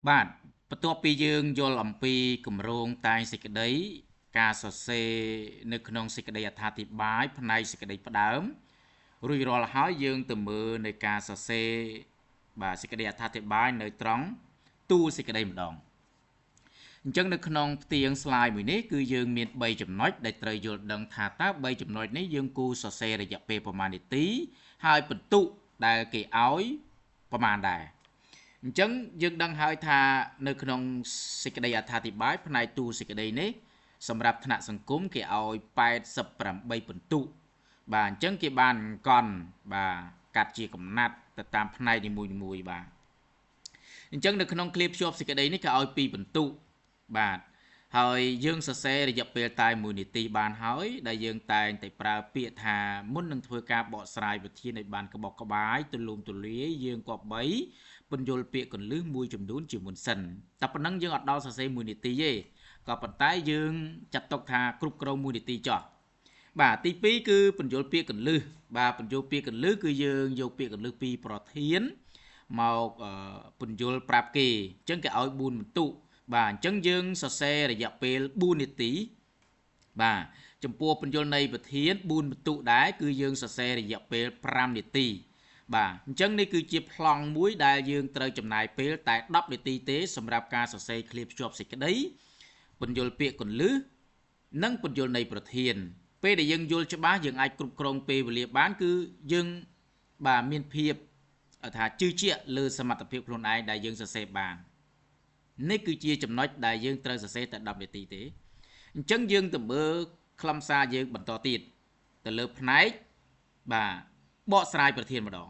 បាទបន្ទាប់ពីយើងយល់អំពីគម្រោងតែងសេចក្តីការសរសេរនៅក្នុងសេចក្តីអត្ថាធិប្បាយផ្នែកសេចក្តីផ្ដើមរួចរាល់ហើយយើងទៅមើលនៃការសរសេរបាទសេចក្តីអត្ថាធិប្បាយនៅត្រង់ទួលសេចក្តីម្ដងអញ្ចឹងនៅក្នុងផ្ទាំង slide មួយនេះគឺយើងមាន3ចំណុចដែលត្រូវយល់ដឹងថាតើ3ចំណុចនេះយើងគូសរសេររយៈពេលប្រមាណនាទីហើយបន្ទុកដែលគេឲ្យប្រមាណដែរអញ្ចឹងយើងដឹងហើយថានៅក្នុងសេចក្តីអត្ថាធិប្បាយផ្នែកទូសេចក្តីនេះសម្រាប់ថ្នាក់សង្គមគេឲ្យ88បន្ទុកបាទអញ្ចឹងគេបានអង្កត់បាទកាត់ជាកំណាត់ទៅតាមផ្នែកនីមួយៗបាទអញ្ចឹងនៅក្នុងឃ្លាភ្ជាប់សេចក្តីនេះគេឲ្យ2បន្ទុកបាទហើយយើងសរសេររយៈពេលតែ1នាទីបានហើយដែលយើងតែងតែប្រើពាក្យថាមុននឹងធ្វើការបកស្រាយវិធានឲ្យបានក្បោះក្បាយទូលំទូលាយយើងក៏បីពន្យល់ពាក្យកន្លឹះមួយចំនួនជាមុនសិនតែប៉ុណ្ណឹងយើងអត់ដល់សរសេរ1នាទីទេក៏ប៉ុន្តែយើងចាត់ទុកថាគ្រប់គ្រង1នាទីចោះបាទទី2គឺពន្យល់ពាក្យកន្លឹះបាទពន្យល់ពាក្យកន្លឹះគឺយើងយកពាក្យកន្លឹះពីប្រធានមកពន្យល់ប្រាប់គេអញ្ចឹងគេឲ្យ4បន្ទុកបាទអញ្ចឹងយើងសរសេររយៈពេល4នាទីបាទចំពោះពន្យល់នៃប្រធាន4បន្ទុកដែរគឺយើងសរសេររយៈពេល5នាទីបាទអញ្ចឹងនេះគឺជាប្លង់មួយដែលយើងត្រូវចំណាយពេលតែ10នាទីទេសម្រាប់ការសរសេរឃ្លាភ្ជាប់សេចក្តីពន្យល់ពាក្យកន្លឹះនិងពន្យល់នៃប្រធានពេលដែលយើងយល់ច្បាស់យើងអាចគ្រប់គ្រងពេលវេលាបានគឺយើងបាទមានភាពថាជឿជាក់លើសមត្ថភាពខ្លួនឯងដែលយើងសរសេរបាននេះគឺជាចំណុចដែលយើងត្រូវសរសេរតែ10នាទីទេអញ្ចឹងយើងទៅមើលខ្លឹមសារយើងបន្តទៀតទៅលើផ្នែកបាទបកស្រាយប្រធានម្ដង